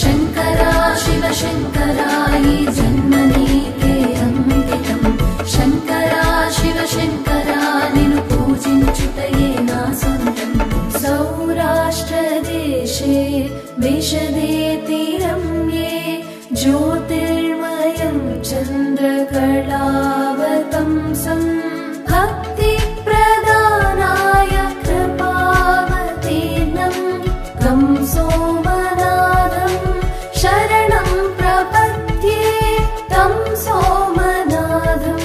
शङ्करा शिव शङ्करायि जन्मनीके अंकितम् शङ्करा शिव शङ्करा निनु पूजिंचुटये ना सोन्तम् सौराष्ट्रदेशे विशदेति रम्ये ज्योतिर्मयं चन्द्रकलावतंसम् भक्तिप्रदानाय कृपावतीर्णं तं सोमनाथं शरणं प्रपद्ये तं सोमनाथं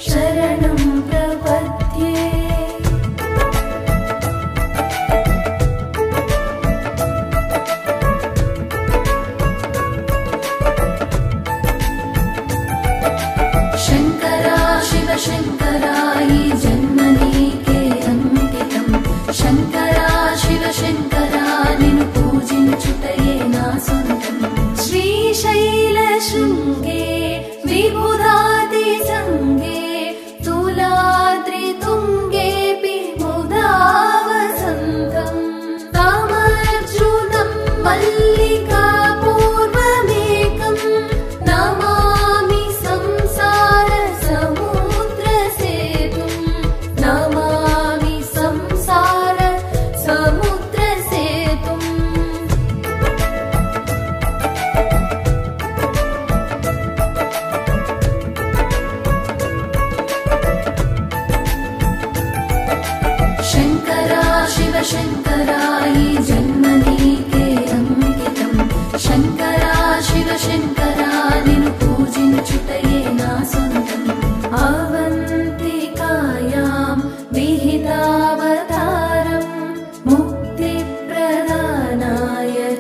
शरणं प्रपद्ये। शङ्करा शिव शङ्करायि जन्मनीके अंकितम् शङ्करा शिव शङ्करा निनु पूजिंचुटये ना सोन्तम् श्रीशैलशृङ्गे विबुधादिसङ्गे तुलाद्रितुङ्गेऽपि मुदा वसन्तम् तामर्जुनं मल्लिकापूर्वमेकम् नमामि संसारसमुद्रसेतुम् नमामि संसारसमुद्रसेतुम्। शङ्करा शिव शङ्करायि जन्मनीके अंकितम् शङ्करा शिव शङ्करा निनु पूजिंचुटये ना सोन्तम् अवन्तिकायां विहितावतारम् मुक्तिप्रदानाय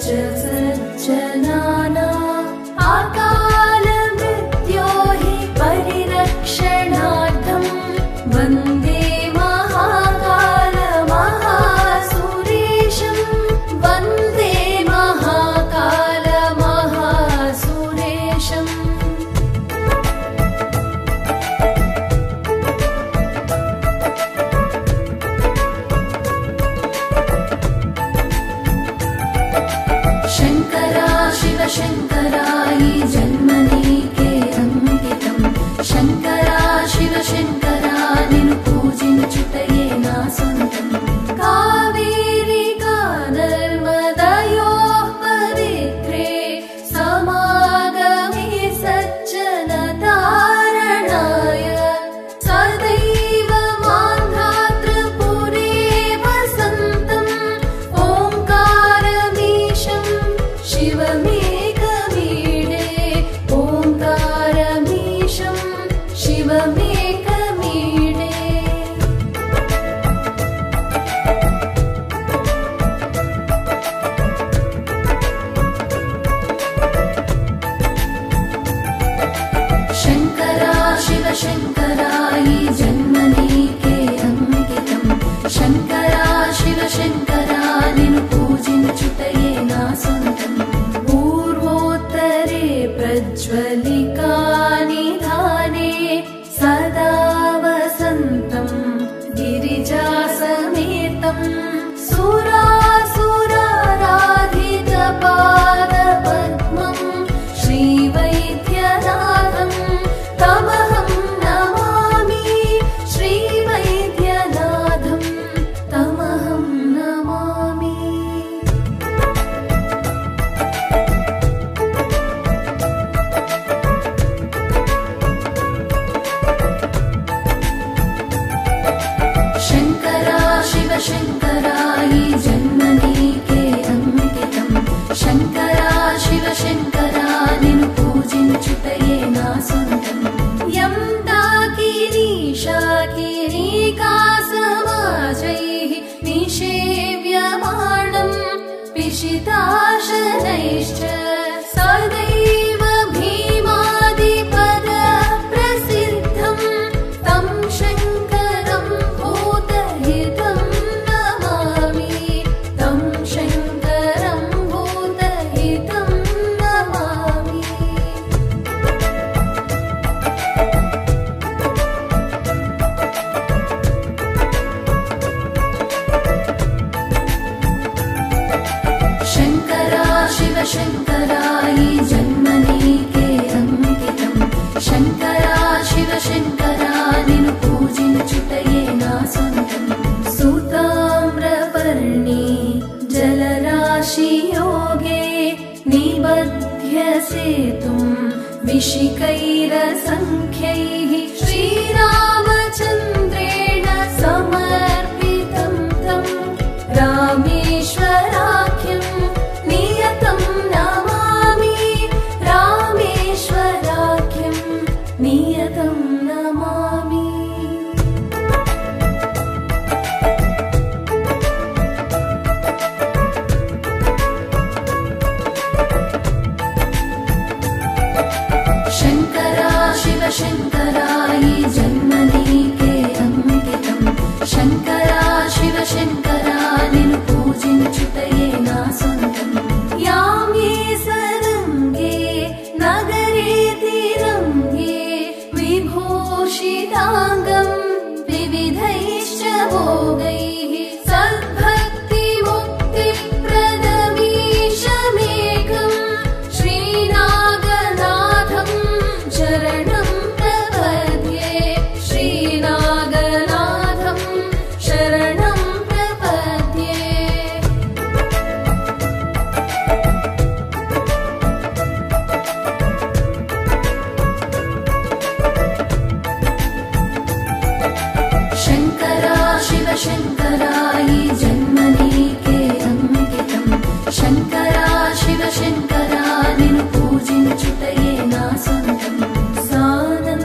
च सज्जनानाम् अकालमृत्यो हि परिरक्षणार्थम् वन्दे महाकालमहासुरेशम् वन्दे महाकालमहासुरेशम्। शङ्करा शिव शङ्करायि जन्मनीके अंकितम् शङ्करा शिव शङ्करा निनु पूजिंचुटये ना सोन्तम् कावेरिका नर्मदयोः पवित्रे समागमे सज्जनतारणाय सदैव मान्धातृपुरे वसन्तम् ओङ्कारमीशं शिवमेकमीडे ओङ्कारमीशं शिवमेकमीडे। शङ्करा शिव शङ्करायि जन्मनीके अंकितम् शङ्करा शिव शङ्करा निनु पूजिंचुटये ना सोन्तम् पूर्वोत्तरे प्रज्वलिका निधाने सदा वसन्तम् गिरिजासमेतम् सुरासुराराधितपादपद्मम् श्रीवैद्यनाथं तमहं नमामि श्रीवैद्यनाथं तमहं नमामि। शङ्करा शिव शङ्करायि जन्मनीके अंकितम् शङ्करा शिव शङ्करा निनु पूजिंचुटये ना सोन्तम् यं दाकिनीशाकिनीकासमाजैः निषेव्यमाणम् पिशिताशनैश्च सदैव भीमादिपदप्रसिद्धम् तं शङ्करं भूतहितं नमामि तं शङ्करं भूतहितं नमामि। शङ्करा శంకరాయి జన్మనీకే అంకితం శంకరా శివ శంకరా నిన్ను పూజించుటయే నా సొంతం సూతామ్రపర్ణి జలరాశి యోగే నిబధ్యసేతుం విశిఖైరసంఖ్యైః శ్రీరామచంద్రేణ సమర్పితం తం రామేశ్వరాఖ్యం నియతం నమామి రామేశ్వరాఖ్యం నియతం నమామి శంకరా శివ శంకరాయి జన్మనీకే అంకితం శంకరా శివ శంకరా నిన్ను పూజించుటయే నా సొంతం యామే సరంగే నగరే తిరంగే విభూషితాంగం వివిధైశ్చ భోగైః సద్భక్తి ముక్తి ప్రదమీశమేకం శ్రీనాగనాథం శరణం ప్రపద్యే శ్రీనాగనాథం శరణం ప్రపద్యే శంకరా శివ శంకరాయి జన్మనీకే అంకితం శంకరా శివ శంకరా నిన్ను పూజించుటయే నా సొంతం సానందమానందవనే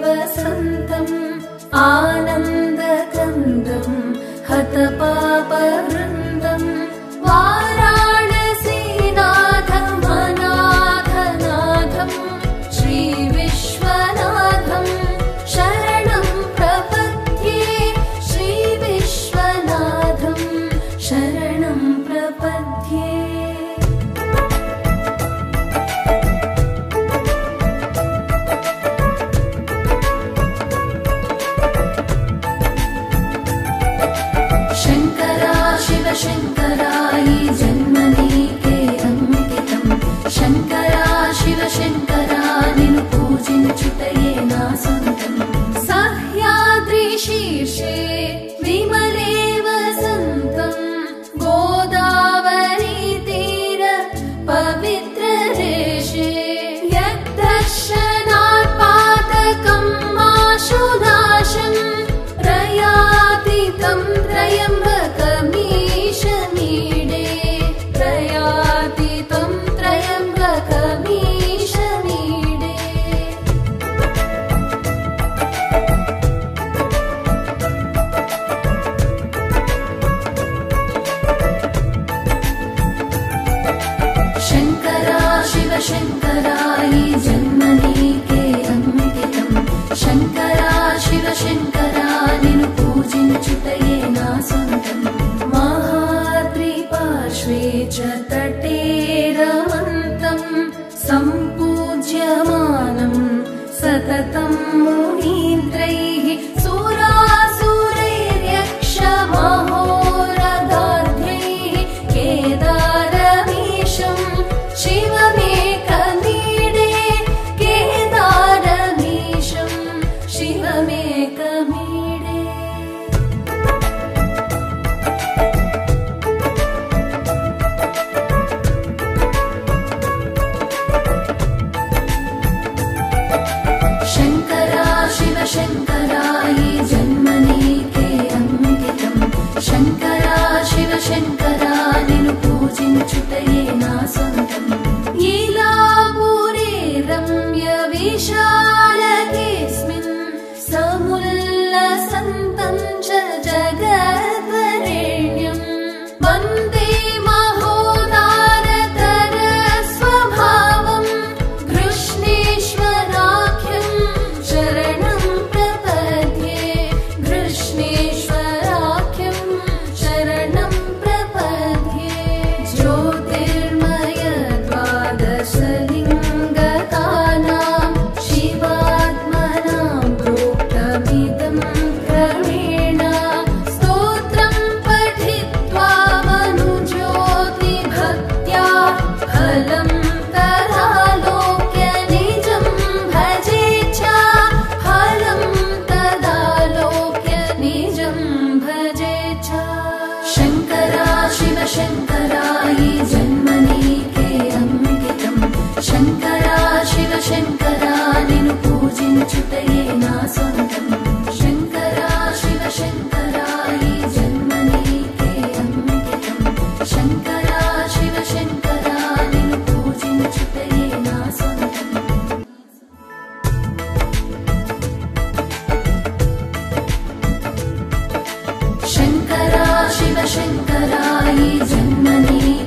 వసంతం ఆనందకందం హతపాపవృందం వారాణసీనాథమనాథనాథం శ్రీ విశ్వనాథం శరణం ప్రపద్యే శ్రీ విశ్వనాథం శరణం ప్రపద్యే శంకరా శివ శంకరాయి జన్మనీకే అంకితం శంకరా శివ శంకరా నిన్ను పూజించుటయే నా సొంతం సహ్యాద్రి శీర్షే విమలే వసంతం గోదావరీ తీర పవిత్ర దేశే యద్దర్శనాత్ పాతకం మాశునాశం ప్రయాతి తం త్రయంబకమీశమీడే ప్రయాతి తం త్రయంబకమీశమీడే శంకరా శివ శంకరాయి జన్మనీకే అంకితం శంకరా శివ శంకరా నిన్ను పూజించుటయే నా సొంతం మహాద్రి పార్శ్వే చ తటే రమంతం సంపూజ్యమానం సతతం మునీంద్రైః సురాసురైర్యక్ష మహోరగాధ్యైః కేదారమీశం శివమేకమీడే కేదారమీశం శివమేకమీడే శంకరాయి జన్మ నీకే అంకితం శంకరా శివ శంకరా నిన్ను పూజించుటయే నా సొంతం శంకరా శివ శంకరాయి జన్మ నీకే అంకితం శంకరా శివ శంకరా నిన్ను పూజించుటయే నా సొంతం శంకరా శివ శంకరాయి జన్మ నీకే